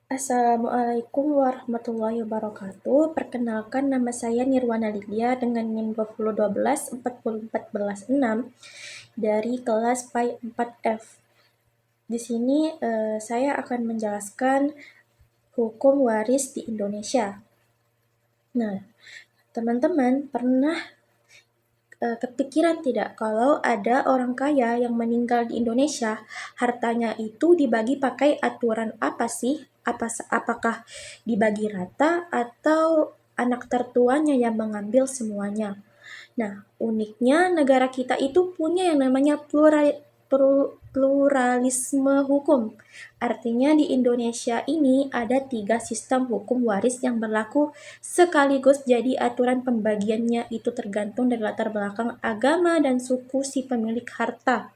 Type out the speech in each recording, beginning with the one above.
Assalamualaikum warahmatullahi wabarakatuh. Perkenalkan, nama saya Nirwana Lydia dengan NIM 2012 44146 dari kelas PAI 4F. Di sini saya akan menjelaskan hukum waris di Indonesia. Nah, teman-teman pernah kepikiran tidak kalau ada orang kaya yang meninggal di Indonesia, hartanya itu dibagi pakai aturan apa sih? Apakah dibagi rata atau anak tertuanya yang mengambil semuanya? Nah, uniknya negara kita itu punya yang namanya pluralisme hukum. Artinya di Indonesia ini ada 3 sistem hukum waris yang berlaku sekaligus, jadi aturan pembagiannya itu tergantung dari latar belakang agama dan suku si pemilik harta.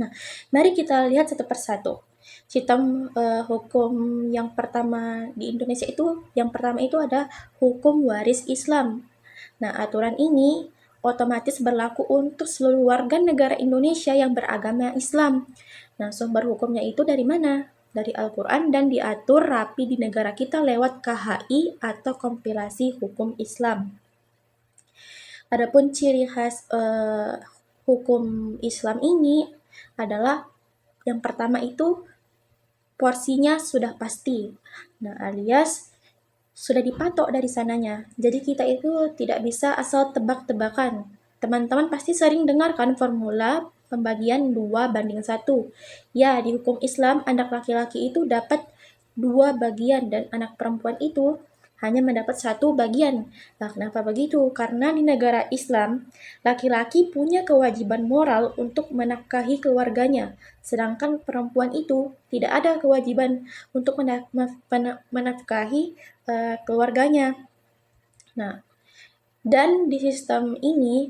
Nah, mari kita lihat satu persatu. Sistem hukum yang pertama di Indonesia itu, yang pertama itu ada hukum waris Islam. Nah, aturan ini otomatis berlaku untuk seluruh warga negara Indonesia yang beragama Islam. Nah, sumber hukumnya itu dari mana? Dari Al-Quran dan diatur rapi di negara kita lewat KHI atau kompilasi hukum Islam. Adapun ciri khas hukum Islam ini adalah yang pertama itu porsinya sudah pasti. Nah, alias sudah dipatok dari sananya. Jadi kita itu tidak bisa asal tebak-tebakan. Teman-teman pasti sering dengar kan formula pembagian 2:1. Ya, di hukum Islam anak laki-laki itu dapat 2 bagian dan anak perempuan itu hanya mendapat 1 bagian. Nah, kenapa begitu? Karena di negara Islam, laki-laki punya kewajiban moral untuk menafkahi keluarganya, sedangkan perempuan itu tidak ada kewajiban untuk menafkahi keluarganya. Nah, dan di sistem ini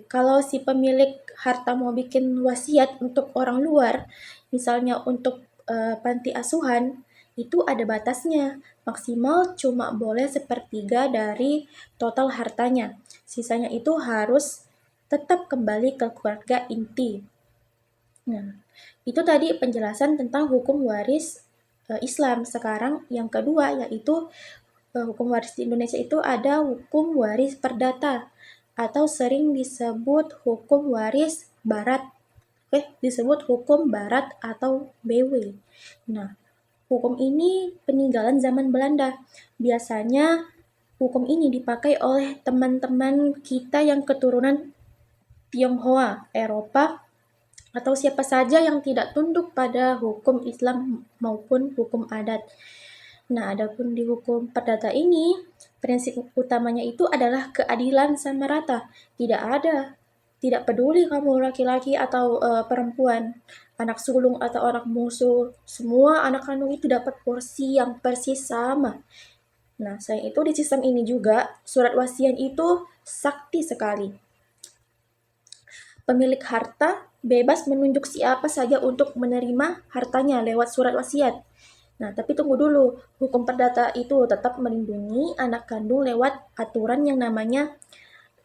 kalau si pemilik harta mau bikin wasiat untuk orang luar, misalnya untuk panti asuhan, itu ada batasnya. Maksimal cuma boleh 1/3 dari total hartanya. Sisanya itu harus tetap kembali ke keluarga inti. Nah, itu tadi penjelasan tentang hukum waris Islam. Sekarang yang kedua yaitu hukum waris di Indonesia itu ada hukum waris perdata atau sering disebut hukum waris barat. Disebut hukum barat atau BW. Nah, hukum ini peninggalan zaman Belanda. Biasanya hukum ini dipakai oleh teman-teman kita yang keturunan Tionghoa, Eropa, atau siapa saja yang tidak tunduk pada hukum Islam maupun hukum adat. Nah, adapun di hukum perdata ini, prinsip utamanya itu adalah keadilan sama rata. Tidak peduli kamu laki-laki atau perempuan, anak sulung atau anak bungsu, semua anak kandung itu dapat porsi yang persis sama. Nah, selain itu di sistem ini juga, surat wasiat itu sakti sekali. Pemilik harta bebas menunjuk siapa saja untuk menerima hartanya lewat surat wasiat. Nah, tapi tunggu dulu, hukum perdata itu tetap melindungi anak kandung lewat aturan yang namanya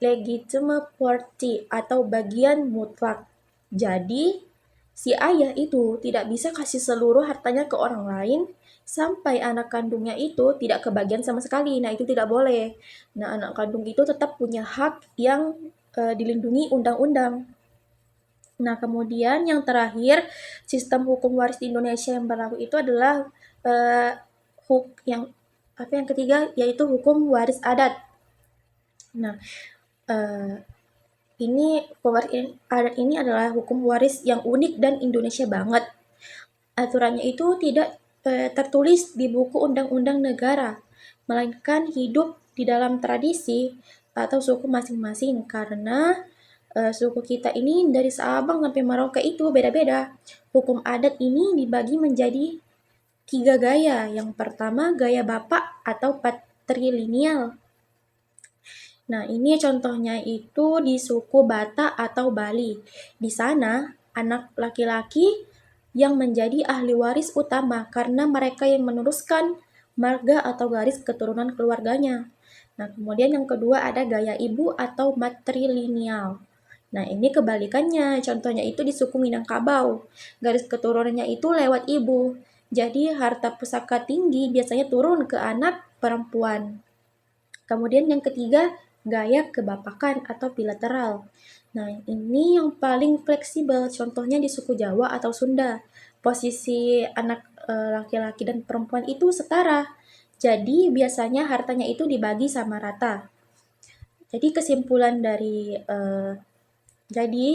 legitimate property atau bagian mutlak. Jadi, si ayah itu tidak bisa kasih seluruh hartanya ke orang lain sampai anak kandungnya itu tidak kebagian sama sekali. Nah, itu tidak boleh. Nah, anak kandung itu tetap punya hak yang dilindungi undang-undang. Nah, kemudian yang terakhir, sistem hukum waris di Indonesia yang berlaku itu adalah yang ketiga yaitu hukum waris adat. Nah, ini hukum waris adat ini adalah hukum waris yang unik dan Indonesia banget. Aturannya itu tidak tertulis di buku undang-undang negara, melainkan hidup di dalam tradisi atau suku masing-masing, karena suku kita ini dari Sabang sampai Merauke itu beda-beda. Hukum adat ini dibagi menjadi 3 gaya. Yang pertama gaya bapak atau patrilineal. Nah, ini contohnya itu di suku Batak atau Bali. Di sana, anak laki-laki yang menjadi ahli waris utama karena mereka yang meneruskan marga atau garis keturunan keluarganya. Nah, kemudian yang kedua ada gaya ibu atau matrilineal. Nah, ini kebalikannya. Contohnya itu di suku Minangkabau. Garis keturunannya itu lewat ibu. Jadi harta pusaka tinggi biasanya turun ke anak perempuan. Kemudian yang ketiga, gaya kebapakan atau bilateral. Nah, ini yang paling fleksibel, contohnya di suku Jawa atau Sunda. Posisi anak laki-laki dan perempuan itu setara. Jadi biasanya hartanya itu dibagi sama rata. Jadi jadi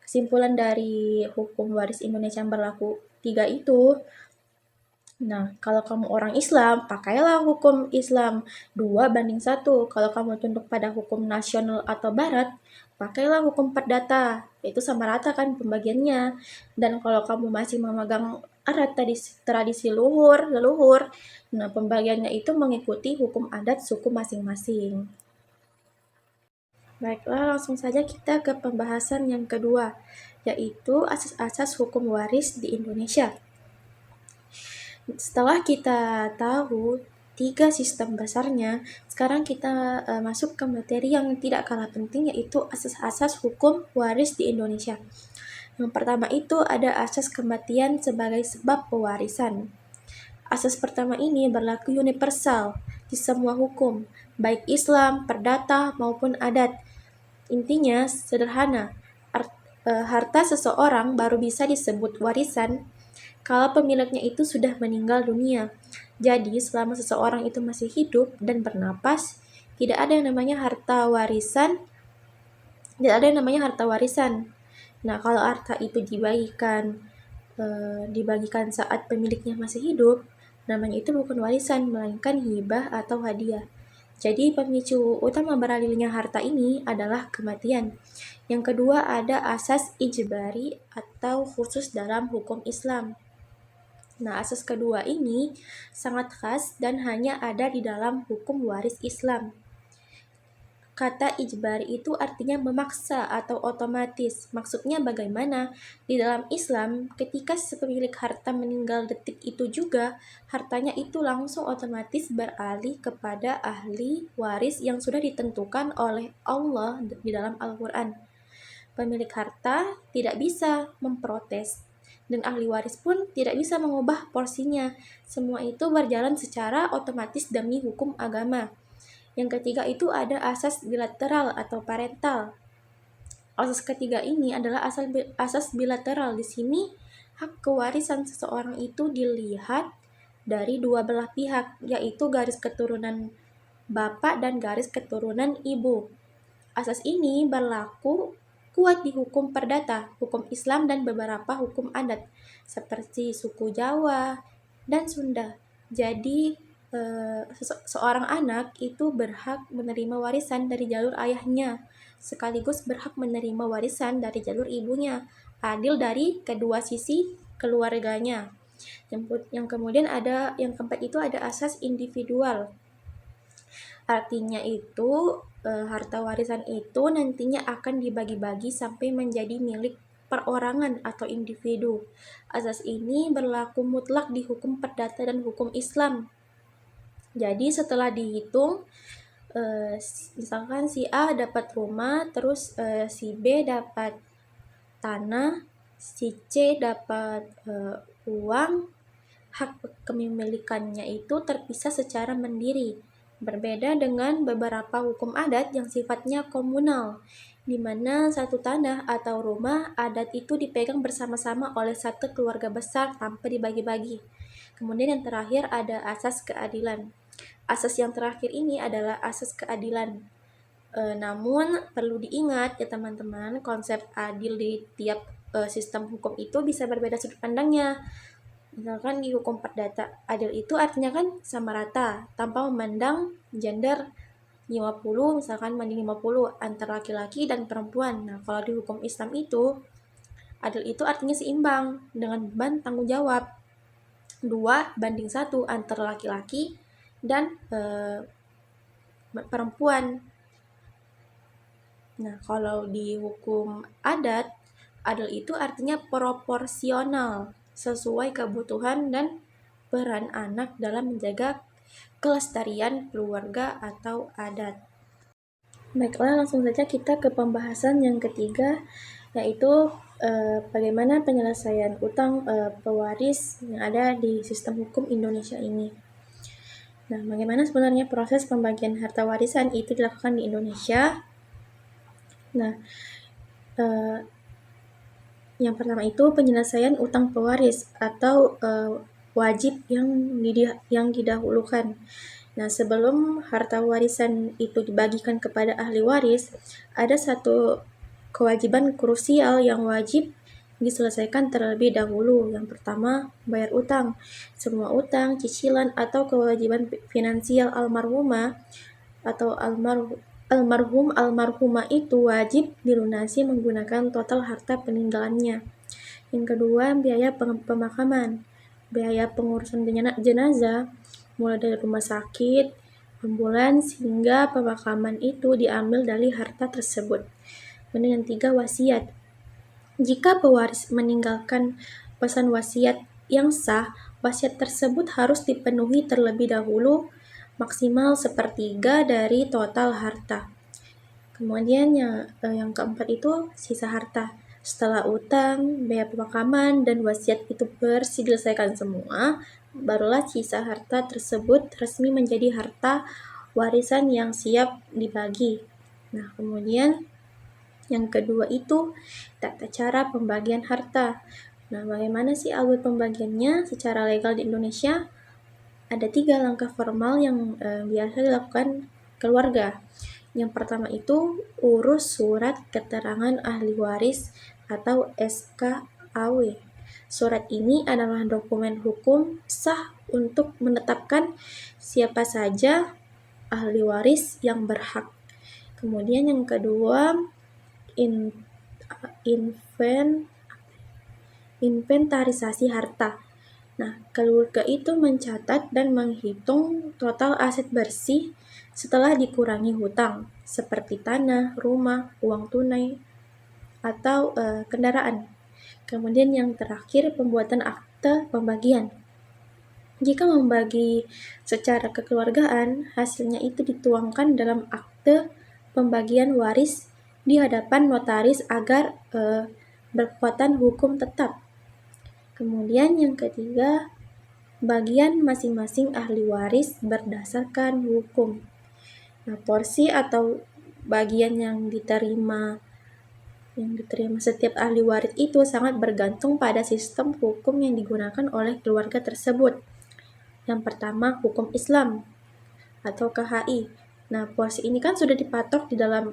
kesimpulan dari hukum waris Indonesia yang berlaku 3 itu, nah, kalau kamu orang Islam, pakailah hukum Islam 2:1. Kalau kamu tunduk pada hukum nasional atau barat, pakailah hukum perdata. Itu sama rata kan pembagiannya. Dan kalau kamu masih memegang erat tradisi leluhur, nah pembagiannya itu mengikuti hukum adat suku masing-masing. Baiklah, langsung saja kita ke pembahasan yang kedua, yaitu asas-asas hukum waris di Indonesia. Setelah kita tahu 3 sistem besarnya, sekarang kita masuk ke materi yang tidak kalah penting, yaitu asas-asas hukum waris di Indonesia. Yang pertama itu ada asas kematian sebagai sebab pewarisan. Asas pertama ini berlaku universal di semua hukum, baik Islam, perdata, maupun adat. Intinya sederhana, harta seseorang baru bisa disebut warisan kalau pemiliknya itu sudah meninggal dunia. Jadi, selama seseorang itu masih hidup dan bernapas, tidak ada yang namanya harta warisan. Nah, kalau harta itu dibagikan saat pemiliknya masih hidup, namanya itu bukan warisan, melainkan hibah atau hadiah. Jadi pemicu utama beralirnya harta ini adalah kematian. Yang kedua ada asas ijbari atau khusus dalam hukum Islam. Nah, asas kedua ini sangat khas dan hanya ada di dalam hukum waris Islam. Kata ijbari itu artinya memaksa atau otomatis. Maksudnya bagaimana? Di dalam Islam, ketika pemilik harta meninggal detik itu juga, hartanya itu langsung otomatis beralih kepada ahli waris yang sudah ditentukan oleh Allah di dalam Al-Quran. Pemilik harta tidak bisa memprotes, dan ahli waris pun tidak bisa mengubah porsinya. Semua itu berjalan secara otomatis demi hukum agama. Yang ketiga itu ada asas bilateral atau parental. Asas ketiga ini adalah asas bilateral. Di sini hak kewarisan seseorang itu dilihat dari dua belah pihak, yaitu garis keturunan bapak dan garis keturunan ibu. Asas ini berlaku kuat di hukum perdata, hukum Islam dan beberapa hukum adat seperti suku Jawa dan Sunda. Jadi seorang anak itu berhak menerima warisan dari jalur ayahnya, sekaligus berhak menerima warisan dari jalur ibunya, adil dari kedua sisi keluarganya. Yang kemudian yang keempat itu ada asas individual. Artinya itu harta warisan itu nantinya akan dibagi-bagi sampai menjadi milik perorangan atau individu. Asas ini berlaku mutlak di hukum perdata dan hukum Islam. Jadi setelah dihitung, misalkan si A dapat rumah, terus si B dapat tanah, si C dapat uang, hak kepemilikannya itu terpisah secara mandiri. Berbeda dengan beberapa hukum adat yang sifatnya komunal, di mana satu tanah atau rumah adat itu dipegang bersama-sama oleh satu keluarga besar tanpa dibagi-bagi. Kemudian yang terakhir ada asas keadilan. Asas yang terakhir ini adalah asas keadilan. Namun perlu diingat ya teman-teman, konsep adil di tiap sistem hukum itu bisa berbeda sudut pandangnya. Misalkan di hukum perdata, adil itu artinya kan sama rata, tanpa memandang gender 50, misalkan banding 50 antara laki-laki dan perempuan. Nah, kalau di hukum Islam itu, adil itu artinya seimbang dengan beban tanggung jawab 2:1 antara laki-laki dan perempuan. Nah, kalau di hukum adat, adil itu artinya proporsional sesuai kebutuhan dan peran anak dalam menjaga kelestarian keluarga atau adat. Baiklah, langsung saja kita ke pembahasan yang ketiga, yaitu bagaimana penyelesaian utang pewaris yang ada di sistem hukum Indonesia ini. Nah, bagaimana sebenarnya proses pembagian harta warisan itu dilakukan di Indonesia? Nah, yang pertama itu penyelesaian utang pewaris atau wajib yang didahulukan. Nah, sebelum harta warisan itu dibagikan kepada ahli waris, ada satu kewajiban krusial yang wajib diselesaikan terlebih dahulu. Yang pertama, bayar utang. Semua utang, cicilan, atau kewajiban finansial almarhumah atau almarhumah itu wajib dilunasi menggunakan total harta peninggalannya. Yang kedua, biaya pemakaman. Biaya pengurusan jenazah mulai dari rumah sakit, ambulans, hingga pemakaman itu diambil dari harta tersebut. Kemudian yang tiga, wasiat. Jika pewaris meninggalkan pesan wasiat yang sah, wasiat tersebut harus dipenuhi terlebih dahulu, maksimal sepertiga dari total harta. Kemudian yang keempat itu sisa harta. Setelah utang, biaya pemakaman, dan wasiat itu bersih diselesaikan semua, barulah sisa harta tersebut resmi menjadi harta warisan yang siap dibagi. Nah, kemudian yang kedua itu tata cara pembagian harta. Nah, bagaimana sih alur pembagiannya secara legal di Indonesia? Ada 3 langkah formal yang biasa dilakukan keluarga. Yang pertama itu urus surat keterangan ahli waris atau SKAW. Surat ini adalah dokumen hukum sah untuk menetapkan siapa saja ahli waris yang berhak. Kemudian yang kedua, inventarisasi harta. Nah, keluarga itu mencatat dan menghitung total aset bersih setelah dikurangi hutang, seperti tanah, rumah, uang tunai, atau kendaraan. Kemudian yang terakhir, pembuatan akte pembagian. Jika membagi secara kekeluargaan, hasilnya itu dituangkan dalam akte pembagian waris di hadapan notaris agar berkekuatan hukum tetap. Kemudian yang ketiga, bagian masing-masing ahli waris berdasarkan hukum. Nah, porsi atau bagian yang diterima setiap ahli waris itu sangat bergantung pada sistem hukum yang digunakan oleh keluarga tersebut. Yang pertama, hukum Islam atau KHI. Nah, porsi ini kan sudah dipatok di dalam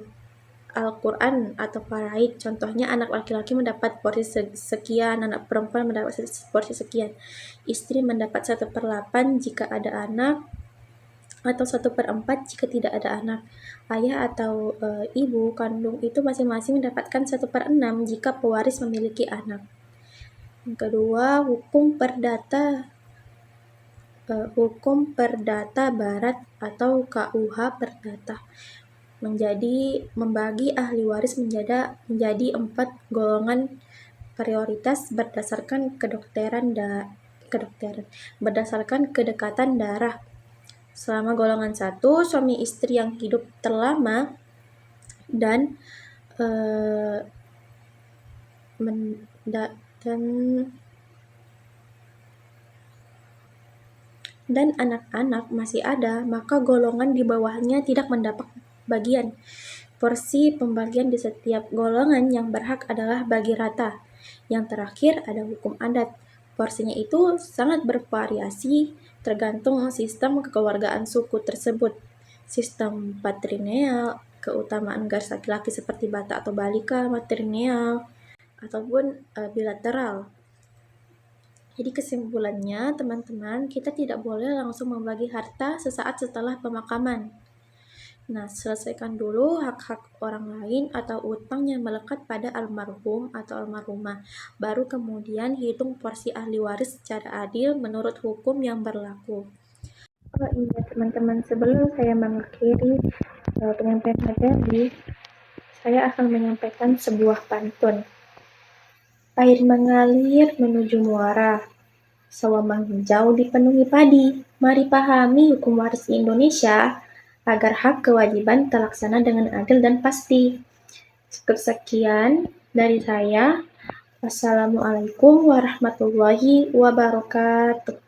Al-Quran atau faraid. Contohnya anak laki-laki mendapat porsi sekian, anak perempuan mendapat porsi sekian. Istri mendapat 1/8 jika ada anak, atau 1/4 jika tidak ada anak. Ayah atau ibu kandung itu masing-masing mendapatkan 1/6 jika pewaris memiliki anak. Yang kedua, hukum perdata barat atau KUH Perdata membagi ahli waris menjadi 4 golongan prioritas berdasarkan berdasarkan kedekatan darah. Selama golongan 1, suami istri yang hidup terlama dan anak-anak masih ada, maka golongan di bawahnya tidak mendapat bagian. Porsi pembagian di setiap golongan yang berhak adalah bagi rata. Yang terakhir ada hukum adat. Porsinya itu sangat bervariasi tergantung sistem kekeluargaan suku tersebut. Sistem patrilineal, keutamaan garis laki-laki seperti bata atau balika, matrilineal, ataupun bilateral. Jadi kesimpulannya, teman-teman, kita tidak boleh langsung membagi harta sesaat setelah pemakaman. Nah, selesaikan dulu hak-hak orang lain atau utang yang melekat pada almarhum atau almarhumah. Baru kemudian hitung porsi ahli waris secara adil menurut hukum yang berlaku. Oh iya, teman-teman, sebelum saya mengakhiri penyampaian materi, saya akan menyampaikan sebuah pantun. Air mengalir menuju muara, sawah menghijau dipenuhi padi. Mari pahami hukum waris di Indonesia agar hak kewajiban terlaksana dengan adil dan pasti. Cukup sekian dari saya. Assalamualaikum warahmatullahi wabarakatuh.